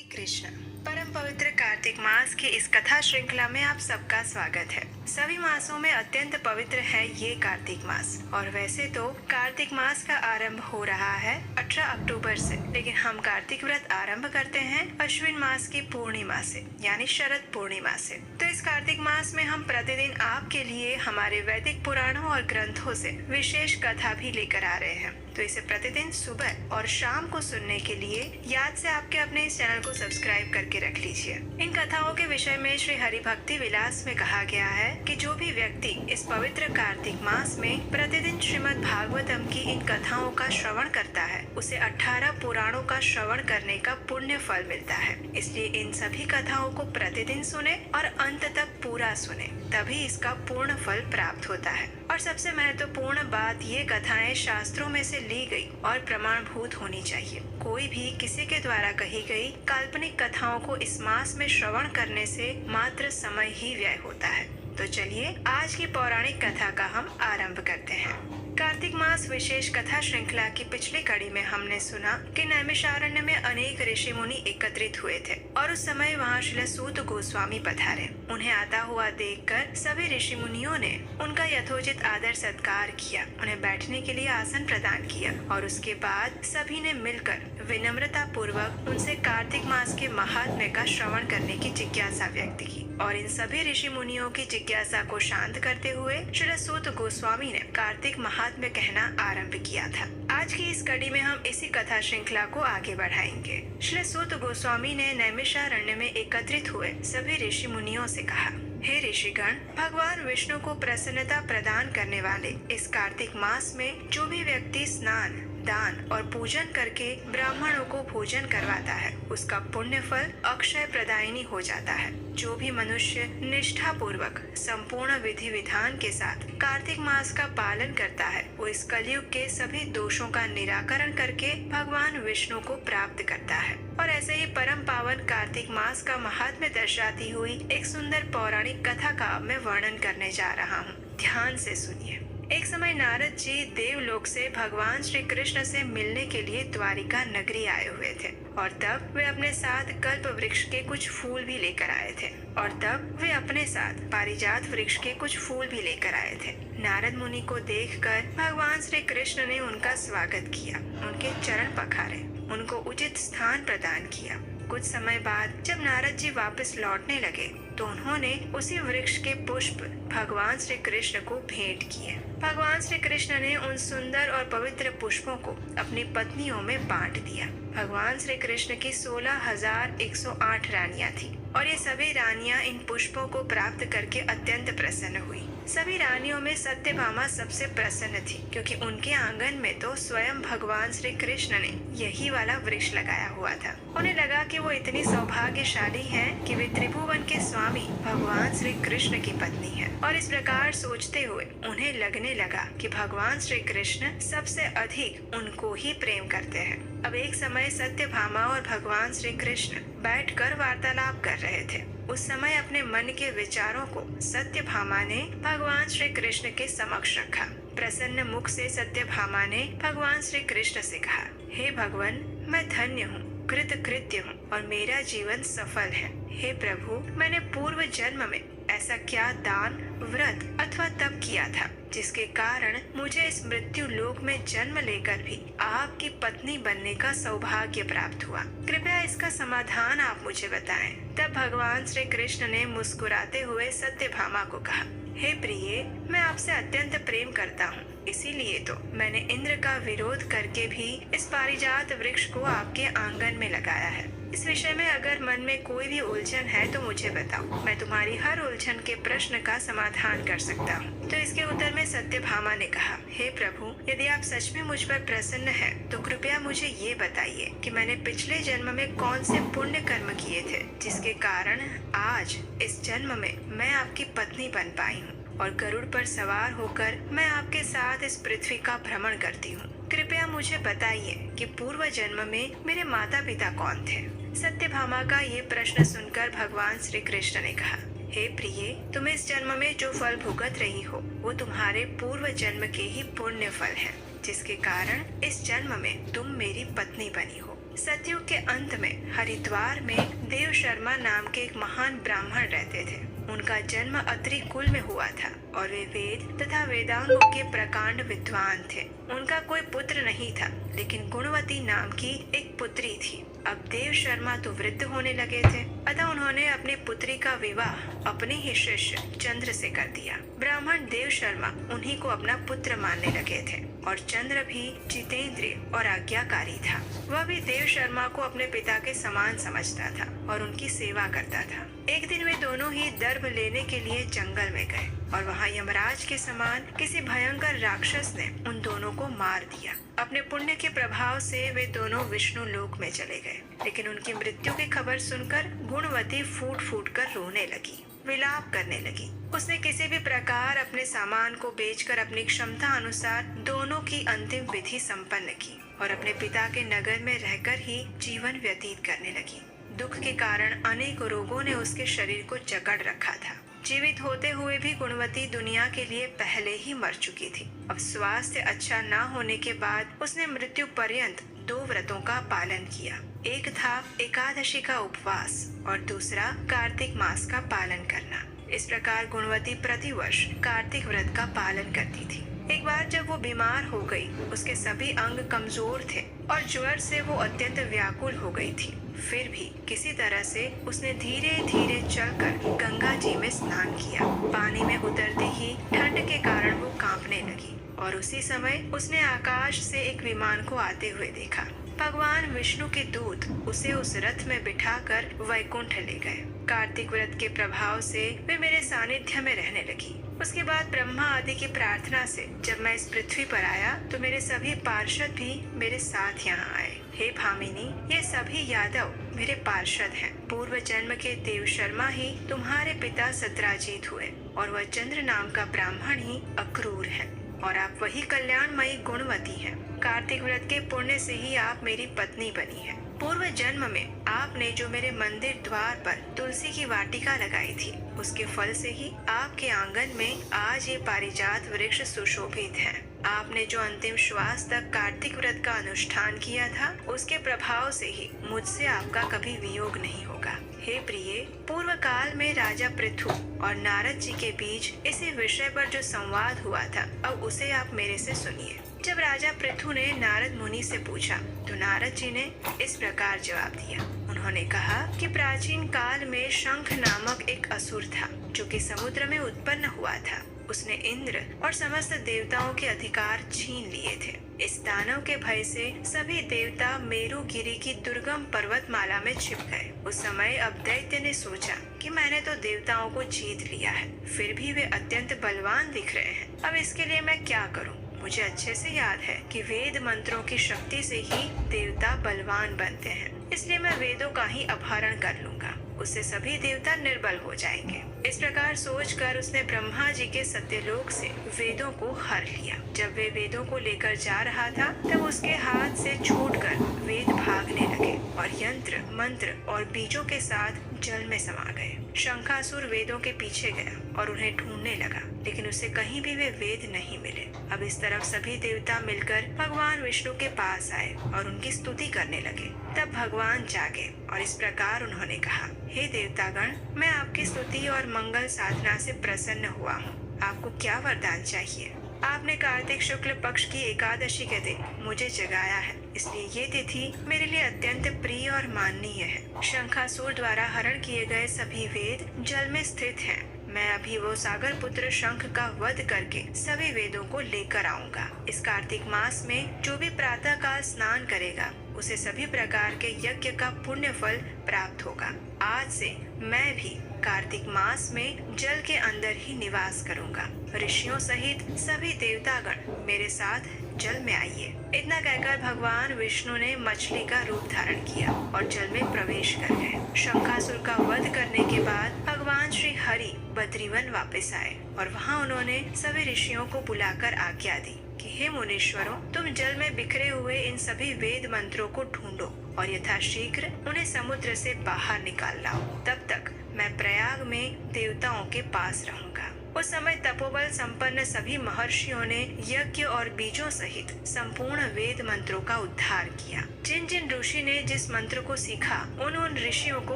कृष्ण। परम पवित्र कार्तिक मास की इस कथा श्रृंखला में आप सबका स्वागत है। सभी मासों में अत्यंत पवित्र है ये कार्तिक मास। और वैसे तो कार्तिक मास का आरंभ हो रहा है 18 अक्टूबर से, लेकिन हम कार्तिक व्रत आरंभ करते हैं अश्विन मास की पूर्णिमा से, यानी शरद पूर्णिमा से। तो इस कार्तिक मास में हम प्रतिदिन आपके लिए हमारे वैदिक पुराणों और ग्रंथों से विशेष कथा भी लेकर आ रहे हैं। तो इसे प्रतिदिन सुबह और शाम को सुनने के लिए याद से आपके अपने इस चैनल को सब्सक्राइब करके रख लीजिए। इन कथाओं के विषय में श्री हरि भक्ति विलास में कहा गया है कि जो भी व्यक्ति इस पवित्र कार्तिक मास में प्रतिदिन श्रीमद् भागवतम की इन कथाओं का श्रवण करता है, उसे 18 पुराणों का श्रवण करने का पुण्य फल मिलता है। इसलिए इन सभी कथाओं को प्रतिदिन सुने और अंत तक पूरा सुने, तभी इसका पूर्ण फल प्राप्त होता है। और सबसे महत्वपूर्ण बात, ये कथाएं शास्त्रों में से ली गई और प्रमाणभूत होनी चाहिए। कोई भी किसी के द्वारा कही गई काल्पनिक कथाओं को इस मास में श्रवण करने से मात्र समय ही व्यय होता है। तो चलिए आज की पौराणिक कथा का हम आरंभ करते हैं। कार्तिक मास विशेष कथा श्रृंखला की पिछली कड़ी में हमने सुना कि नैमिषारण्य में अनेक ऋषि मुनि एकत्रित हुए थे और उस समय वहाँ श्री सूत गोस्वामी पधारे। उन्हें आता हुआ देखकर सभी ऋषि मुनियों ने उनका यथोचित आदर सत्कार किया, उन्हें बैठने के लिए आसन प्रदान किया और उसके बाद सभी ने मिलकर विनम्रता पूर्वक उनसे कार्तिक मास के महात्म्य का श्रवण करने की जिज्ञासा व्यक्त की। और इन सभी ऋषि मुनियों की जिज्ञासा को शांत करते हुए श्री सूत गोस्वामी ने कार्तिक महात्म्य कहना आरंभ किया था। आज की इस कड़ी में हम इसी कथा श्रृंखला को आगे बढ़ाएंगे। श्री सूत गोस्वामी ने नैमिषारण्य में एकत्रित हुए सभी ऋषि मुनियों से कहा, हे ऋषिगण, भगवान विष्णु को प्रसन्नता प्रदान करने वाले इस कार्तिक मास में जो भी व्यक्ति स्नान, दान और पूजन करके ब्राह्मणों को भोजन करवाता है, उसका पुण्य फल अक्षय प्रदायिनी हो जाता है। जो भी मनुष्य निष्ठा पूर्वक संपूर्ण विधि विधान के साथ कार्तिक मास का पालन करता है, वो इस कलयुग के सभी दोषों का निराकरण करके भगवान विष्णु को प्राप्त करता है। और ऐसे ही परम पावन कार्तिक मास का महात्म्य दर्शाती हुई एक सुंदर पौराणिक कथा का मैं वर्णन करने जा रहा हूँ। ध्यान से सुनिए। एक समय नारद जी देवलोक से भगवान श्री कृष्ण से मिलने के लिए द्वारिका नगरी आए हुए थे और तब वे अपने साथ कल्प वृक्ष के कुछ फूल भी लेकर आए थे। और तब वे अपने साथ पारिजात वृक्ष के कुछ फूल भी लेकर आए थे। नारद मुनि को देखकर भगवान श्री कृष्ण ने उनका स्वागत किया, उनके चरण पखारे, उनको उचित स्थान प्रदान किया। कुछ समय बाद जब नारद जी वापस लौटने लगे तो उन्होंने उसी वृक्ष के पुष्प भगवान श्री कृष्ण को भेंट किए। भगवान श्री कृष्ण ने उन सुंदर और पवित्र पुष्पों को अपनी पत्नियों में बांट दिया। भगवान श्री कृष्ण की 16,108 रानियां थी और ये सभी रानियां इन पुष्पों को प्राप्त करके अत्यंत प्रसन्न हुई। सभी रानियों में सत्यभामा सबसे प्रसन्न थी, क्योंकि उनके आंगन में तो स्वयं भगवान श्री कृष्ण ने यही वाला वृक्ष लगाया हुआ था। उन्हें लगा कि वो इतनी सौभाग्यशाली हैं कि वे त्रिभुवन के स्वामी भगवान श्री कृष्ण की पत्नी है। और इस प्रकार सोचते हुए उन्हें लगने लगा कि भगवान श्री कृष्ण सबसे अधिक उनको ही प्रेम करते हैं। अब एक समय सत्यभामा और भगवान श्री कृष्ण बैठकर वार्तालाप कर रहे थे। उस समय अपने मन के विचारों को सत्यभामा ने भगवान श्री कृष्ण के समक्ष रखा। प्रसन्न मुख से सत्यभामा ने भगवान श्री कृष्ण से कहा, हे भगवान, मैं धन्य हूँ, कृतकृत्य हूँ और मेरा जीवन सफल है। हे प्रभु, मैंने पूर्व जन्म में ऐसा क्या दान, व्रत अथवा तप किया था जिसके कारण मुझे इस मृत्यु लोक में जन्म लेकर भी आपकी पत्नी बनने का सौभाग्य प्राप्त हुआ। कृपया इसका समाधान आप मुझे बताएं। तब भगवान श्री कृष्ण ने मुस्कुराते हुए सत्यभामा को कहा, हे प्रिये, मैं आपसे अत्यंत प्रेम करता हूँ, इसीलिए तो मैंने इंद्र का विरोध करके भी इस पारिजात वृक्ष को आपके आंगन में लगाया है। इस विषय में अगर मन में कोई भी उलझन है तो मुझे बताओ, मैं तुम्हारी हर उलझन के प्रश्न का समाधान कर सकता हूँ। तो इसके उत्तर में सत्यभामा ने कहा, हे प्रभु, यदि आप सच में मुझ पर प्रसन्न हैं, तो कृपया मुझे ये बताइए कि मैंने पिछले जन्म में कौन से पुण्य कर्म किए थे जिसके कारण आज इस जन्म में मैं आपकी पत्नी बन पाई हूँ और गरुड़ पर सवार होकर मैं आपके साथ इस पृथ्वी का भ्रमण करती हूँ। कृपया मुझे बताइए कि पूर्व जन्म में मेरे माता पिता कौन थे। सत्यभामा का ये प्रश्न सुनकर भगवान श्री कृष्ण ने कहा, हे प्रिये, तुम इस जन्म में जो फल भुगत रही हो वो तुम्हारे पूर्व जन्म के ही पुण्य फल है, जिसके कारण इस जन्म में तुम मेरी पत्नी बनी हो। सतयुग के अंत में हरिद्वार में देव शर्मा नाम के एक महान ब्राह्मण रहते थे। उनका जन्म अत्रि कुल में हुआ था और वे वेद तथा वेदांगों के प्रकांड विद्वान थे। उनका कोई पुत्र नहीं था, लेकिन गुणवती नाम की एक पुत्री थी। अब देव शर्मा तो वृद्ध होने लगे थे, अतः उन्होंने अपनी पुत्री का विवाह अपने ही शिष्य चंद्र से कर दिया। ब्राह्मण देव शर्मा उन्हीं को अपना पुत्र मानने लगे थे और चंद्र भी जितेंद्रिय और आज्ञाकारी था। वह भी देव शर्मा को अपने पिता के समान समझता था और उनकी सेवा करता था। एक दिन वे दोनों ही दर्भ लेने के लिए जंगल में गए और वहाँ यमराज के समान किसी भयंकर राक्षस ने उन दोनों को मार दिया। अपने पुण्य के प्रभाव से वे दोनों विष्णु लोक में चले गए, लेकिन उनकी मृत्यु की खबर सुनकर गुणवती फूट फूट कर रोने लगी, विलाप करने लगी। उसने किसी भी प्रकार अपने सामान को बेचकर अपनी क्षमता अनुसार दोनों की अंतिम विधि संपन्न की और अपने पिता के नगर में रहकर ही जीवन व्यतीत करने लगी। दुख के कारण अनेक रोगों ने उसके शरीर को जकड़ रखा था। जीवित होते हुए भी गुणवती दुनिया के लिए पहले ही मर चुकी थी। अब स्वास्थ्य अच्छा न होने के बाद उसने मृत्यु पर्यंत 2 व्रतों का पालन किया। एक था एकादशी का उपवास और दूसरा कार्तिक मास का पालन करना। इस प्रकार गुणवती प्रतिवर्ष कार्तिक व्रत का पालन करती थी। एक बार जब वो बीमार हो गई, उसके सभी अंग कमजोर थे और ज्वर से वो अत्यंत व्याकुल हो गई थी। फिर भी किसी तरह से उसने धीरे धीरे चलकर गंगा जी में स्नान किया। पानी में उतरते ही ठंड के कारण वो कांपने लगी और उसी समय उसने आकाश से एक विमान को आते हुए देखा। भगवान विष्णु के दूत उसे उस रथ में बिठाकर वैकुंठ ले गए। कार्तिक व्रत के प्रभाव से वे मेरे सानिध्य में रहने लगी। उसके बाद ब्रह्मा आदि की प्रार्थना से जब मैं इस पृथ्वी पर आया तो मेरे सभी पार्षद भी मेरे साथ यहाँ आए। हे भामिनी, ये सभी यादव मेरे पार्षद हैं। पूर्व जन्म के देव शर्मा ही तुम्हारे पिता सत्राजीत हुए और वह चंद्र नाम का ब्राह्मण ही अक्रूर है और आप वही कल्याणमयी गुणवती हैं। कार्तिक व्रत के पुण्य से ही आप मेरी पत्नी बनी है। पूर्व जन्म में आपने जो मेरे मंदिर द्वार पर तुलसी की वाटिका लगाई थी, उसके फल से ही आपके आंगन में आज ये पारिजात वृक्ष सुशोभित है। आपने जो अंतिम श्वास तक कार्तिक व्रत का अनुष्ठान किया था, उसके प्रभाव से ही मुझसे आपका कभी वियोग नहीं होगा। हे प्रिय, पूर्व काल में राजा पृथु और नारद जी के बीच इसी विषय पर जो संवाद हुआ था, अब उसे आप मेरे से सुनिए। जब राजा पृथु ने नारद मुनि से पूछा तो नारद जी ने इस प्रकार जवाब दिया। उन्होंने कहा कि प्राचीन काल में शंख नामक एक असुर था जो कि समुद्र में उत्पन्न हुआ था। उसने इंद्र और समस्त देवताओं के अधिकार छीन लिए थे। इस दानव के भय से सभी देवता मेरु गिरी की दुर्गम पर्वतमाला में छिप गए। उस समय अब दैत्य ने सोचा कि मैंने तो देवताओं को जीत लिया है, फिर भी वे अत्यंत बलवान दिख रहे हैं। अब इसके लिए मैं क्या करूं? मुझे अच्छे से याद है कि वेद मंत्रों की शक्ति से ही देवता बलवान बनते हैं, इसलिए मैं वेदों का ही अपहरण कर लूंगा। उससे सभी देवता निर्बल हो जाएंगे। इस प्रकार सोचकर उसने ब्रह्मा जी के सत्यलोक से वेदों को हर लिया। जब वे वेदों को लेकर जा रहा था तब उसके हाथ से छूटकर वेद भागने लगे और यंत्र मंत्र और बीजों के साथ जल में समा गए। शंखासुर वेदों के पीछे गया और उन्हें ढूंढने लगा, लेकिन उसे कहीं भी वे वेद नहीं मिले। अब इस तरफ सभी देवता मिलकर भगवान विष्णु के पास आए और उनकी स्तुति करने लगे। तब भगवान जागे और इस प्रकार उन्होंने कहा, हे देवतागण, मैं आपकी स्तुति और मंगल साधना से प्रसन्न हुआ हूँ। आपको क्या वरदान चाहिए? आपने कार्तिक शुक्ल पक्ष की एकादशी के दिन मुझे जगाया है, इसलिए ये तिथि मेरे लिए अत्यंत प्रिय और माननीय है। शंखासुर द्वारा हरण किए गए सभी वेद जल में स्थित हैं। मैं अभी वो सागर पुत्र शंख का वध करके सभी वेदों को लेकर आऊंगा। इस कार्तिक मास में जो भी प्रातः काल स्नान करेगा उसे सभी प्रकार के यज्ञ का पुण्य फल प्राप्त होगा। आज से मैं भी कार्तिक मास में जल के अंदर ही निवास करूंगा। ऋषियों सहित सभी देवतागण मेरे साथ जल में आइए। इतना कहकर भगवान विष्णु ने मछली का रूप धारण किया और जल में प्रवेश कर गए। शंखासुर का वध करने के बाद भगवान श्री हरि बद्रीवन वापस आए और वहाँ उन्होंने सभी ऋषियों को बुलाकर आज्ञा दी कि हे मुनीश्वरों, तुम जल में बिखरे हुए इन सभी वेद मंत्रों को ढूंढो और यथाशीघ्र उन्हें समुद्र से बाहर निकाल लाओ। तब तक मैं प्रयाग में देवताओं के पास रहूंगा। उस समय तपोबल संपन्न सभी महर्षियों ने यज्ञ और बीजों सहित संपूर्ण वेद मंत्रों का उद्धार किया। जिन जिन ऋषि ने जिस मंत्र को सीखा उन ऋषियों को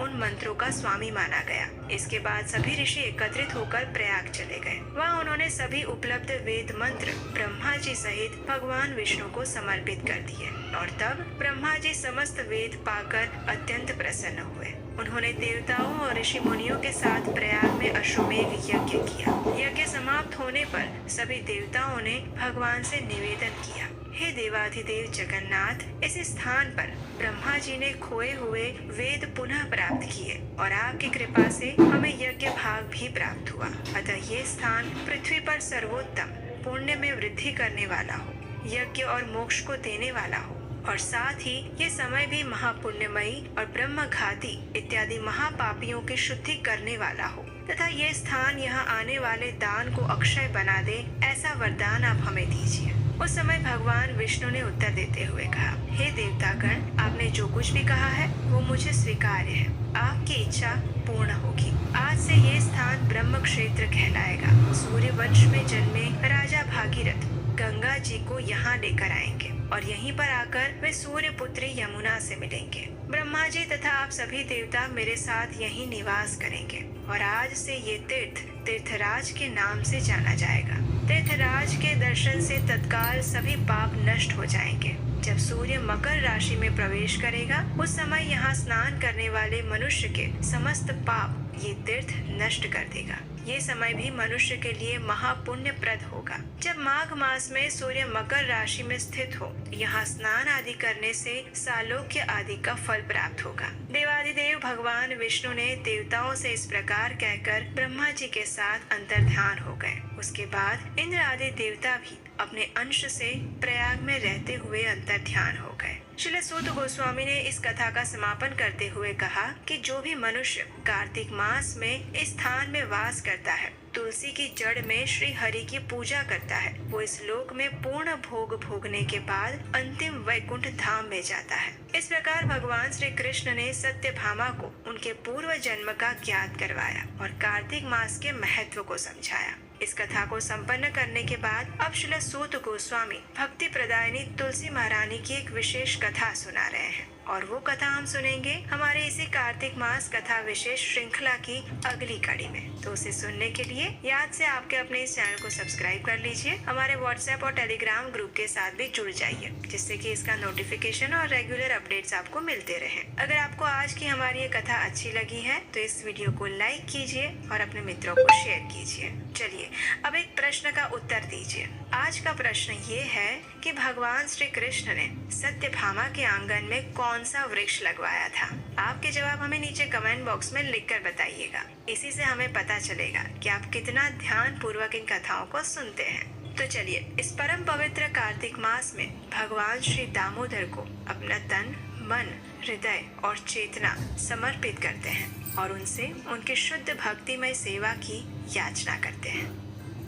उन मंत्रों का स्वामी माना गया। इसके बाद सभी ऋषि एकत्रित होकर प्रयाग चले गए। वहाँ उन्होंने सभी उपलब्ध वेद मंत्र ब्रह्मा जी सहित भगवान विष्णु को समर्पित कर दिए और तब ब्रह्मा जी समस्त वेद पाकर अत्यंत प्रसन्न हुए। उन्होंने देवताओं और ऋषि मुनियों के साथ प्रयाग में अश्वमेध यज्ञ किया। यज्ञ समाप्त होने पर सभी देवताओं ने भगवान से निवेदन किया, हे देवाधिदेव जगन्नाथ, इस स्थान पर ब्रह्मा जी ने खोए हुए वेद पुनः प्राप्त किए और आपकी कृपा से हमें यज्ञ भाग भी प्राप्त हुआ। अतः ये स्थान पृथ्वी पर सर्वोत्तम, पुण्य में वृद्धि करने वाला हो, यज्ञ और मोक्ष को देने वाला हो और साथ ही ये समय भी महापुण्यमयी और ब्रह्मघाती इत्यादि महापापियों की शुद्धि करने वाला हो तथा ये स्थान यहाँ आने वाले दान को अक्षय बना दे, ऐसा वरदान आप हमें दीजिए। उस समय भगवान विष्णु ने उत्तर देते हुए कहा, हे देवतागण, आपने जो कुछ भी कहा है वो मुझे स्वीकार्य है। आपकी इच्छा पूर्ण होगी। आज से ये स्थान ब्रह्म क्षेत्र कहलाएगा। सूर्य वंश में जन्मे राजा भागीरथ गंगा जी को यहाँ लेकर आएंगे और यहीं पर आकर वे सूर्य पुत्री यमुना से मिलेंगे। ब्रह्मा जी तथा आप सभी देवता मेरे साथ यहीं निवास करेंगे और आज से ये तीर्थ तीर्थराज के नाम से जाना जाएगा। तीर्थराज के दर्शन से तत्काल सभी पाप नष्ट हो जाएंगे। जब सूर्य मकर राशि में प्रवेश करेगा उस समय यहाँ स्नान करने वाले मनुष्य के समस्त पाप ये तीर्थ नष्ट कर देगा। ये समय भी मनुष्य के लिए महापुण्यप्रद होगा। जब माघ मास में सूर्य मकर राशि में स्थित हो, यहाँ स्नान आदि करने से सालोक्य आदि का फल प्राप्त होगा। देवाधिदेव भगवान विष्णु ने देवताओं से इस प्रकार कहकर ब्रह्मा जी के साथ अंतर्ध्यान हो गए। उसके बाद इंद्र आदि देवता भी अपने अंश से प्रयाग में रहते हुए अंतर्ध्यान हो गए। श्रील सूत गोस्वामी ने इस कथा का समापन करते हुए कहा कि जो भी मनुष्य कार्तिक मास में इस स्थान में वास करता है, तुलसी की जड़ में श्री हरि की पूजा करता है, वो इस लोक में पूर्ण भोग भोगने के बाद अंतिम वैकुंठ धाम में जाता है। इस प्रकार भगवान श्री कृष्ण ने सत्यभामा को उनके पूर्व जन्म का ज्ञात करवाया और कार्तिक मास के महत्व को समझाया। इस कथा को संपन्न करने के बाद अब श्रील सूत गोस्वामी भक्ति प्रदायिनी तुलसी महारानी की एक विशेष कथा सुना रहे हैं और वो कथा हम सुनेंगे हमारे इसी कार्तिक मास कथा विशेष श्रृंखला की अगली कड़ी में। तो उसे सुनने के लिए याद से आपके अपने इस चैनल को सब्सक्राइब कर लीजिए। हमारे व्हाट्सएप और टेलीग्राम ग्रुप के साथ भी जुड़ जाइए, जिससे कि इसका नोटिफिकेशन और रेगुलर अपडेट्स आपको मिलते रहे। अगर आपको आज की हमारी ये कथा अच्छी लगी है तो इस वीडियो को लाइक कीजिए और अपने मित्रों को शेयर कीजिए। चलिए अब एक प्रश्न का उत्तर दीजिए। आज का प्रश्न ये है कि भगवान श्री कृष्ण ने सत्यभामा के आंगन में कौन सा वृक्ष लगवाया था? आपके जवाब हमें नीचे कमेंट बॉक्स में लिखकर बताइएगा। इसी से हमें पता चलेगा कि आप कितना ध्यान पूर्वक इन कथाओं को सुनते हैं। तो चलिए इस परम पवित्र कार्तिक मास में भगवान श्री दामोदर को अपना तन, मन, हृदय और चेतना समर्पित करते हैं और उनसे उनकी शुद्ध भक्तिमय सेवा की याचना करते हैं।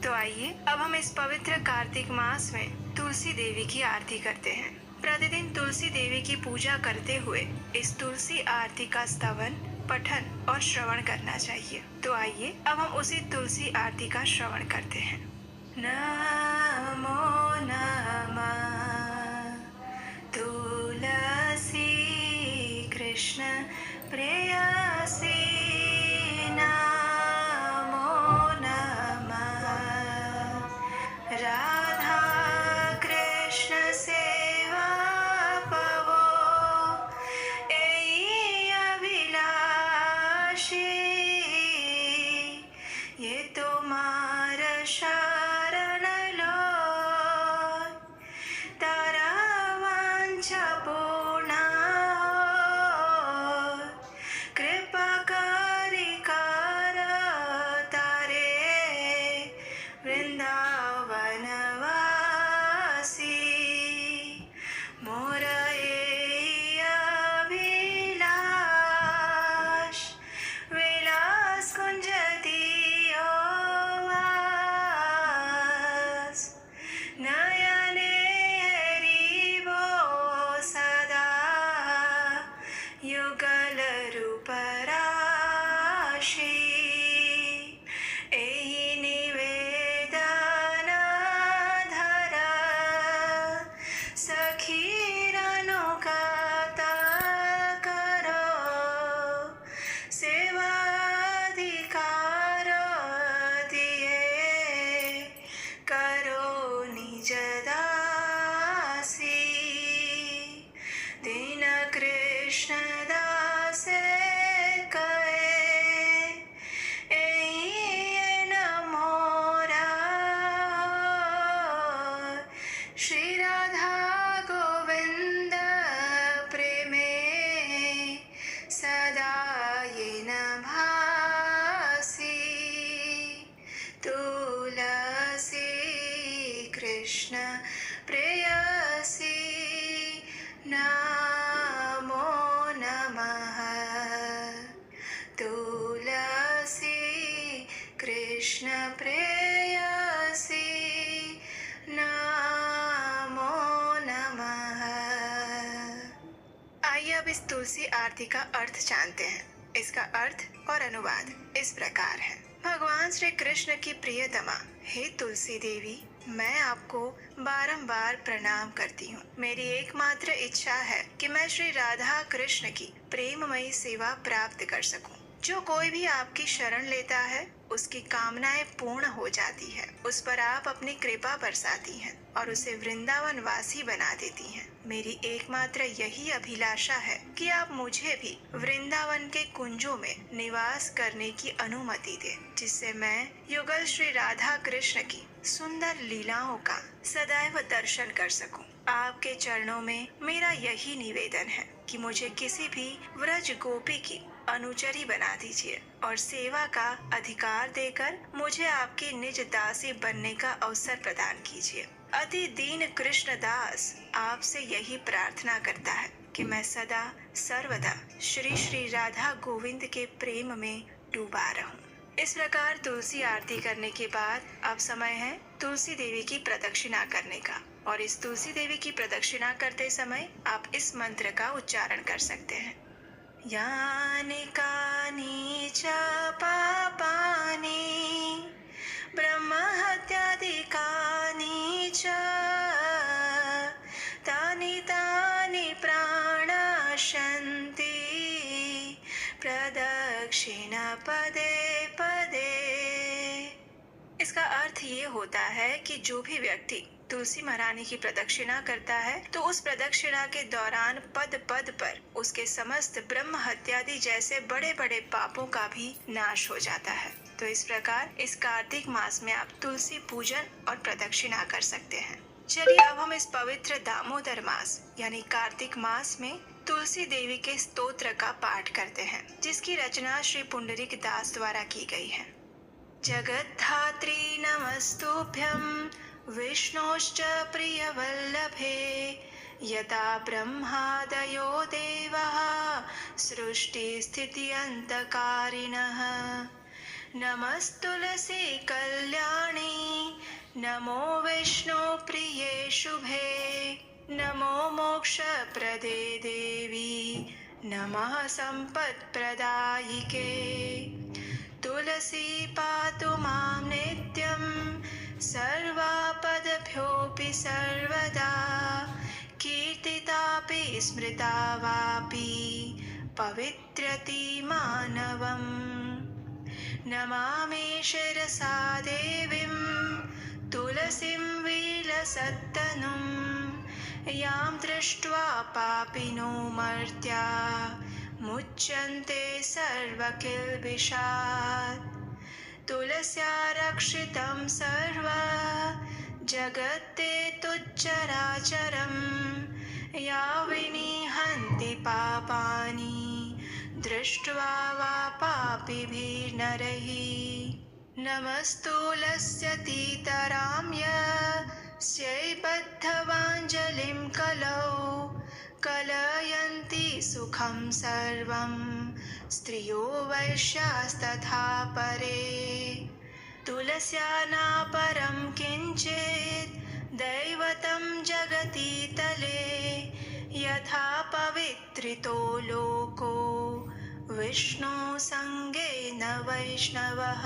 तो आइए अब हम इस पवित्र कार्तिक मास में तुलसी देवी की आरती करते हैं। प्रतिदिन तुलसी देवी की पूजा करते हुए इस तुलसी आरती का स्तवन, पठन और श्रवण करना चाहिए। तो आइए अब हम उसी तुलसी आरती का श्रवण करते हैं। नमो नमः तुलसी कृष्ण प्रेयसी, नमो नमः राधा कृष्ण सेवा पवो, एई अभिलाषी, ये तुम्हार शरण लो, तारा वांछा पूर्ण हो, कृपा करी कर तारे वृंदावन वासी, मोर एई अभिलाष, विलास कुंज दियो वास, नयने हरिबो सदा, युगल रूप राशि, एहि इस तुलसी आरती का अर्थ जानते हैं। इसका अर्थ और अनुवाद इस प्रकार है। भगवान श्री कृष्ण की प्रियतमा, हे तुलसी देवी, मैं आपको बारंबार प्रणाम करती हूँ। मेरी एकमात्र इच्छा है कि मैं श्री राधा कृष्ण की प्रेममयी सेवा प्राप्त कर सकूं। जो कोई भी आपकी शरण लेता है उसकी कामनाएं पूर्ण हो जाती है। उस पर आप अपनी कृपा बरसाती हैं और उसे वृंदावन वासी बना देती हैं। मेरी एकमात्र यही अभिलाषा है कि आप मुझे भी वृंदावन के कुंजों में निवास करने की अनुमति दें, जिससे मैं युगल श्री राधा कृष्ण की सुंदर लीलाओं का सदैव दर्शन कर सकूं। आपके चरणों में मेरा यही निवेदन है कि मुझे किसी भी व्रज गोपी की अनुचरी बना दीजिए और सेवा का अधिकार देकर मुझे आपकी निज दासी बनने का अवसर प्रदान कीजिए। अति दीन कृष्ण दास आपसे यही प्रार्थना करता है कि मैं सदा सर्वदा श्री श्री राधा गोविंद के प्रेम में डूबा रहूं। इस प्रकार तुलसी आरती करने के बाद अब समय है तुलसी देवी की प्रदक्षिणा करने का। और इस तुलसी देवी की प्रदक्षिणा करते समय आप इस मंत्र का उच्चारण कर सकते हैं। यानि कानि च पापानि ब्रह्महत्यादिकानि च तानि तानि प्राणनाशन्ति प्रदक्षिण पदे पदे। इसका अर्थ ये होता है कि जो भी व्यक्ति तुलसी महारानी की प्रदक्षिणा करता है तो उस प्रदक्षिणा के दौरान पद पद पर उसके समस्त ब्रह्म हत्यादि जैसे बड़े बड़े पापों का भी नाश हो जाता है। तो इस प्रकार इस कार्तिक मास में आप तुलसी पूजन और प्रदक्षिणा कर सकते हैं। चलिए अब हम इस पवित्र दामोदर मास यानी कार्तिक मास में तुलसी देवी के स्तोत्र का पाठ करते हैं, जिसकी रचना श्री पुंडरीक दास द्वारा की गई है। जगद्धात्री नमस्तुभ्यं विष्णोश्च प्रियवल्लभे यथा ब्रह्मादयो देवाः सृष्टिस्थित्यन्तकारिणः। नमस्तुलसी कल्याणी नमो विष्णु प्रिये शुभे नमो मोक्षप्रदे देवी नमः सम्पत्प्रदायिके। तुलसी पातु मां नित्यं सर्वापदभ्योऽपि सर्वदा कीर्तितापि स्मृता वापि पवित्रति मानवम्। नमामि शिरसा देवीं तुलसीं विलसत्तनुं यां दृष्ट्वा पापिनो मर्त्या मुच्यन्ते सर्वकिल्बिषात्। तुलस्या रक्षितं सर्व जगत्ते तुच्चराचरं या विनिहन्ति पापानि दृष्ट्वा वा पापिभिर्नरैः। नमस्तुलस्यतीतराम्यस्यै बद्धवाञ्जलिं कलौ कलयन्ति सुखं सर्वं स्त्रियो वैश्यास्तथा परे। तुलस्या नापरं किञ्चित् दैवतं जगति तले यथा पवित्रितो लोको विष्णु संगेन वैष्णवः।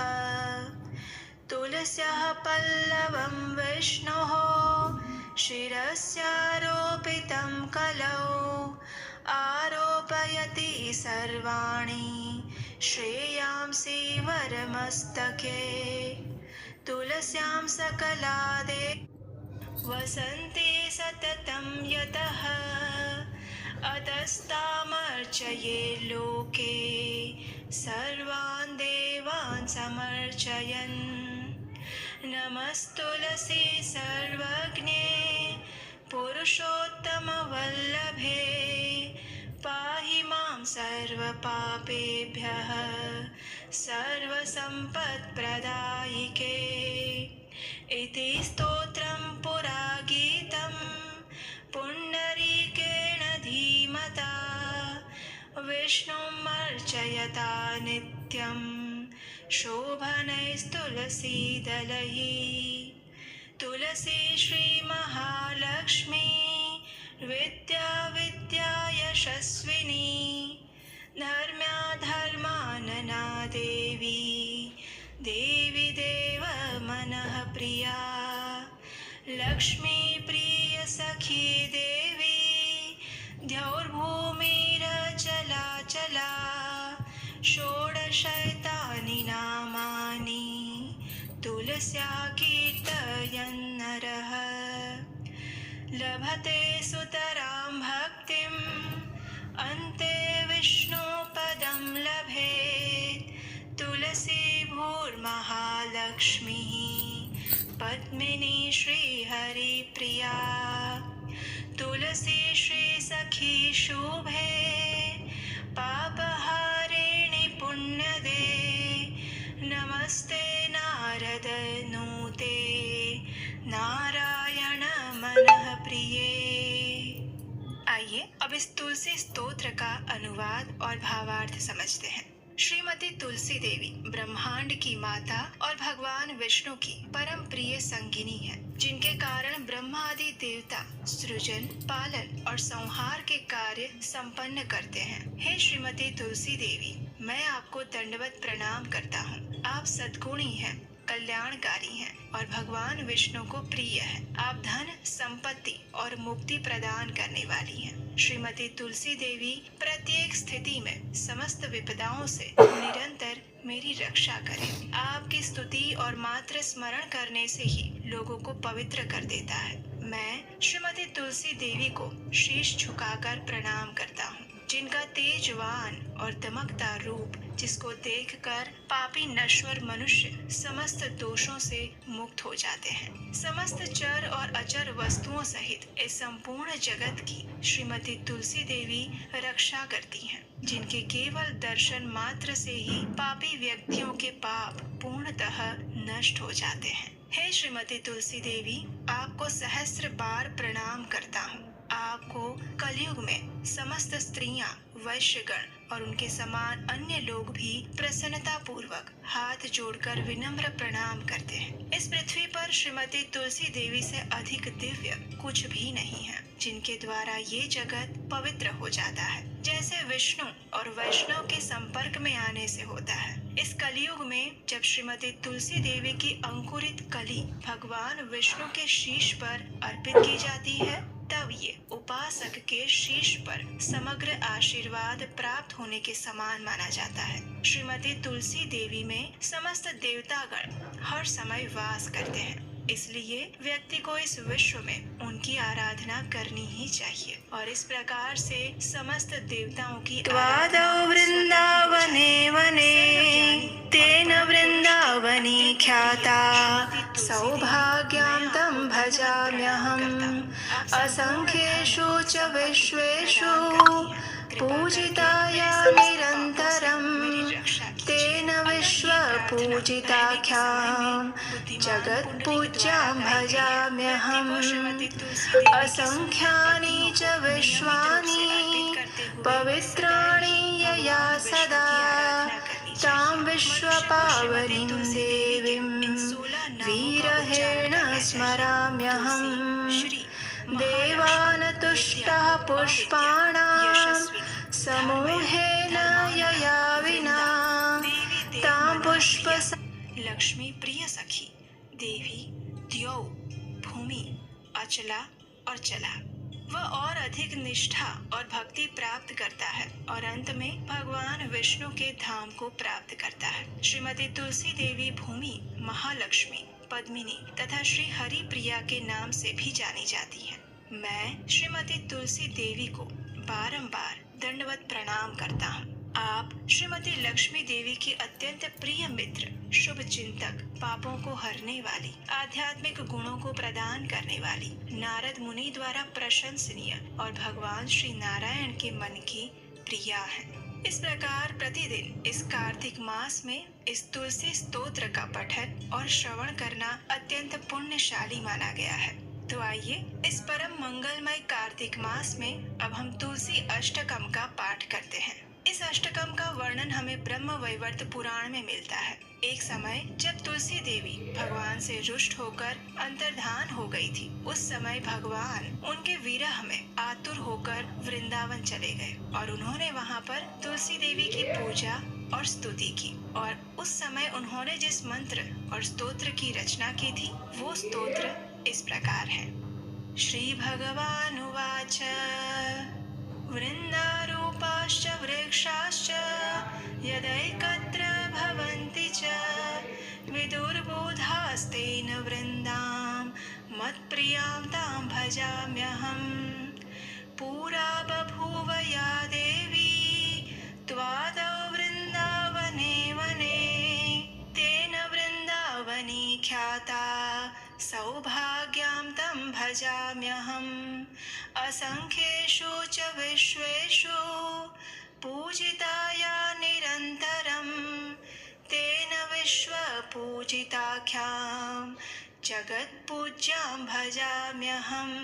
तुलस्याः पल्लवं विष्णोः शिरस्यारोपितं कलौ आरोपयति सर्वाणि श्रेयांसि वरमस्तके। तुलस्यां सकलादे वसन्ति सततं यतः अतस्तामर्चये लोके सर्वान् देवान् समर्चयन्। नमस्तुलसी सर्वज्ञे पुरुषोत्तमवल्लभे पाहि मां सर्वपापेभ्यः सर्वसम्पत्प्रदायिके। इति स्तोत्रं पुरा गीतं पुण्डरीकेण धीमता विष्णुमर्चयता नित्यं शोभनैस्तुलसीदलैः। तुलसी श्रीमहालक्ष्मी विद्या विद्या यशस्विनी धर्म्या धर्मानना देवी देवी देव मनः प्रिया लक्ष्मी प्रिय सखी देवी द्यौर्भूमिरचला षोडशैतानि नामानि तुलस्या कीर्तयन्नरः लभते सुतरां भक्तिम् अन्ते विष्णुपदं लभेत् तुलसी भूर्महालक्ष्मीः पद्मिनी श्रीहरिप्रिया तुलसी श्री सखी शुभे पापहारिणि पुण्यदे नमस्ते नारद नूते नारायण मनः प्रिये। आइए अब इस तुलसी स्तोत्र का अनुवाद और भावार्थ समझते हैं। श्रीमती तुलसी देवी ब्रह्मांड की माता और भगवान विष्णु की परम प्रिय संगिनी है, जिनके कारण ब्रह्मा आदि देवता सृजन, पालन और संहार के कार्य संपन्न करते हैं। हे श्रीमती तुलसी देवी, मैं आपको दंडवत प्रणाम करता हूँ। आप सद्गुणी हैं, कल्याणकारी हैं और भगवान विष्णु को प्रिय है। आप धन, संपत्ति और मुक्ति प्रदान करने वाली हैं। श्रीमती तुलसी देवी प्रत्येक स्थिति में समस्त विपदाओं से निरंतर मेरी रक्षा करें। आपकी स्तुति और मात्र स्मरण करने से ही लोगों को पवित्र कर देता है। मैं श्रीमती तुलसी देवी को शीश झुकाकर प्रणाम करता हूँ, जिनका तेजवान और दमकदार रूप, जिसको देखकर पापी नश्वर मनुष्य समस्त दोषों से मुक्त हो जाते हैं। समस्त चर और अचर वस्तुओं सहित इस संपूर्ण जगत की श्रीमती तुलसी देवी रक्षा करती हैं, जिनके केवल दर्शन मात्र से ही पापी व्यक्तियों के पाप पूर्णतः नष्ट हो जाते हैं। हे श्रीमती तुलसी देवी, आपको सहस्त्र बार प्रणाम करता हूँ। आपको कलयुग में समस्त स्त्रियां, वैश्यगण और उनके समान अन्य लोग भी प्रसन्नता पूर्वक हाथ जोड़कर विनम्र प्रणाम करते हैं। इस पृथ्वी पर श्रीमती तुलसी देवी से अधिक दिव्य कुछ भी नहीं है, जिनके द्वारा ये जगत पवित्र हो जाता है, जैसे विष्णु और वैष्णव के संपर्क में आने से होता है। इस कलयुग में जब श्रीमती तुलसी देवी की अंकुरित कली भगवान विष्णु के शीश पर अर्पित की जाती है, तब ये उपासक के शीश पर समग्र आशीर्वाद प्राप्त होने के समान माना जाता है। श्रीमती तुलसी देवी में समस्त देवतागण हर समय वास करते हैं, इसलिए व्यक्ति को इस विश्व में उनकी आराधना करनी ही चाहिए। और इस प्रकार से समस्त देवताओं की त्वादौ वृंदावने वने तेन वृंदावनी ख्याता सौभाग्यां तं भजाम्यहम् असंख्येषु च विश्वेषु पूजिताया निरन्तरम् तेन विश्वपूजिताख्यां जगत्पूज्यां भजाम्यहम् असंख्यानि च विश्वानि पवित्राणि यया सदा तां विश्वपावनीं देवीं वीरहेण स्मराम्यहम् देवान् तुष्टः पुष्पाणां समूहेन यया विना तां पुष्प लक्ष्मी प्रिय सखी देवी द्यौ भूमि अचला और चला। वह और अधिक निष्ठा और भक्ति प्राप्त करता है और अंत में भगवान विष्णु के धाम को प्राप्त करता है। श्रीमती तुलसी देवी भूमि, महालक्ष्मी, पद्मिनी तथा श्री हरि प्रिया के नाम से भी जानी जाती है। मैं श्रीमती तुलसी देवी को बारंबार दंडवत प्रणाम करता हूँ। आप श्रीमती लक्ष्मी देवी की अत्यंत प्रिय मित्र, शुभ चिंतक, पापों को हरने वाली, आध्यात्मिक गुणों को प्रदान करने वाली, नारद मुनि द्वारा प्रशंसनीय और भगवान श्री नारायण के मन की प्रिया हैं। इस प्रकार प्रतिदिन इस कार्तिक मास में इस तुलसी स्तोत्र का पठन और श्रवण करना अत्यंत पुण्यशाली माना गया है। तो आइए इस परम मंगलमय कार्तिक मास में अब हम तुलसी अष्टकम का पाठ करते हैं। इस अष्टकम का वर्णन वर्णन हमें ब्रह्म वैवर्त पुराण में मिलता है। एक समय जब तुलसी देवी भगवान से रुष्ट होकर अंतर्धान हो गई थी, उस समय भगवान उनके विरह में आतुर होकर वृंदावन चले गए और उन्होंने वहाँ पर तुलसी देवी की पूजा और स्तुति की। और उस समय उन्होंने जिस मंत्र और स्तोत्र की रचना की थी, वो स्तोत्र इस प्रकार है। श्री भगवानुवाच वृन्दारूपाश्च वृक्षाश्च यदैकत्र भवन्ति च विदुर्बोधास्तेन वृन्दां मत्प्रियां तां भजाम्यहम्। पुरा बभूव या देवी त्वादौ वृन्दावने वने तेन वृन्दावनी ख्याता सौभाग्यां तं भजाम्यहम्। असंख्येषु च विश्वेषु पूजिताया निरन्तरं तेन विश्वपूजिताख्यां जगत्पूज्यां भजाम्यहम्।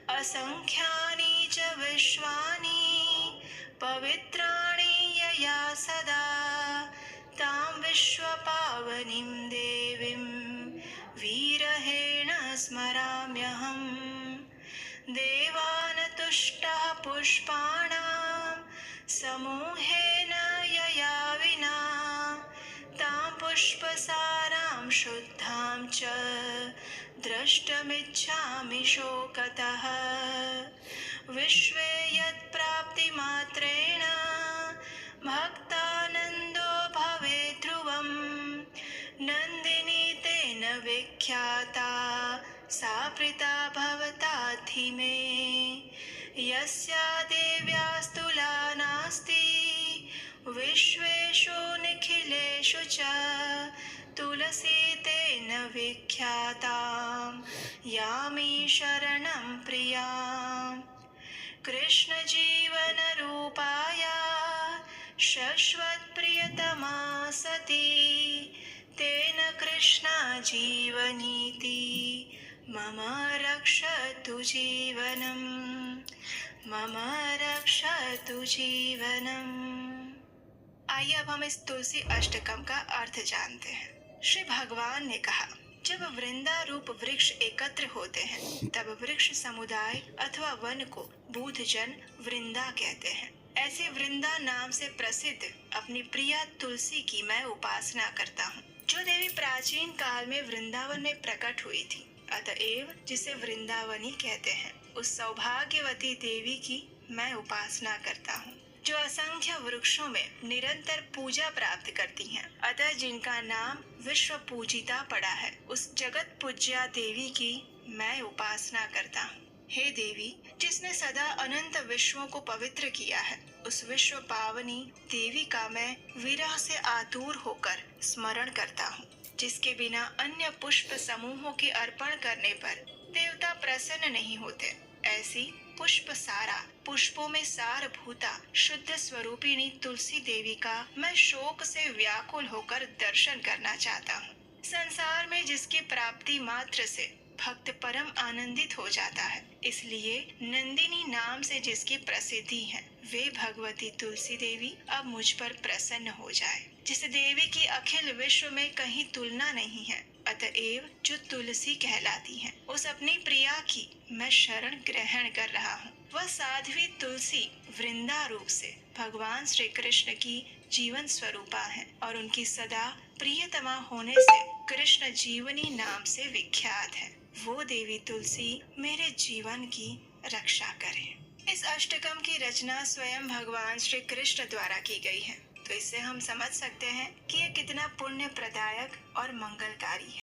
असंख्यानि च विश्वानि पवित्राणि यया सदा तां विश्वपावनीं देवीं वीरहेण स्मराम्यहम्। देवान् तुष्टः पुष्पाणां समूहेन यया विना तां पुष्पसारां शुद्धां च द्रष्टुमिच्छामि शोकतः। विश्वे यत्प्राप्तिमात्रेण भक्तानन्दो भवेत् ध्रुवम् नन्दिनी तेन विख्याता सा प्रीता भवताद्धि मे। यस्या देव्यास्तुला नास्ति विश्वेषु निखिलेषु च तुलसी तेन विख्यातां यामि शरणं प्रियाम्। कृष्ण जीवन रूपाया शश्वत्प्रियतमा सती तेन कृष्णा जीवनीति मम रक्षतु जीवनम् मम रक्षतु जीवनम्। आइए अब हम इस तुलसी अष्टकम का अर्थ जानते हैं। श्री भगवान ने कहा, जब वृंदा रूप वृक्ष एकत्र होते हैं तब वृक्ष समुदाय अथवा वन को बूढ़जन वृंदा कहते हैं। ऐसे वृंदा नाम से प्रसिद्ध अपनी प्रिया तुलसी की मैं उपासना करता हूँ, जो देवी प्राचीन काल में वृंदावन में प्रकट हुई थी, अतएव जिसे वृंदावनी कहते हैं, उस सौभाग्यवती देवी की मैं उपासना करता हूँ, जो असंख्य वृक्षों में निरंतर पूजा प्राप्त करती हैं। अतः जिनका नाम विश्व पूजिता पड़ा है, उस जगत पूज्या देवी की मैं उपासना करता हूँ। हे देवी, जिसने सदा अनंत विश्वों को पवित्र किया है, उस विश्व पावनी देवी का मैं विरह से आतुर होकर स्मरण करता हूँ, जिसके बिना अन्य पुष्प समूहों के अर्पण करने पर देवता प्रसन्न नहीं होते। ऐसी पुष्प सारा, पुष्पों में सार भूता शुद्ध स्वरूपिणी तुलसी देवी का मैं शोक से व्याकुल होकर दर्शन करना चाहता हूँ। संसार में जिसकी प्राप्ति मात्र से भक्त परम आनंदित हो जाता है, इसलिए नंदिनी नाम से जिसकी प्रसिद्धि है, वे भगवती तुलसी देवी अब मुझ पर प्रसन्न हो जाए। जिस देवी की अखिल विश्व में कहीं तुलना नहीं है, अतएव जो तुलसी कहलाती है, उस अपनी प्रिया की मैं शरण ग्रहण कर रहा हूँ। वह साध्वी तुलसी वृंदा रूप से भगवान श्री कृष्ण की जीवन स्वरूपा है और उनकी सदा प्रियतमा होने से कृष्ण जीवनी नाम से विख्यात है। वो देवी तुलसी मेरे जीवन की रक्षा करे। इस अष्टकम की रचना स्वयं भगवान श्री कृष्ण द्वारा की गई है, तो इससे हम समझ सकते हैं कि यह कितना पुण्य प्रदायक और मंगलकारी है।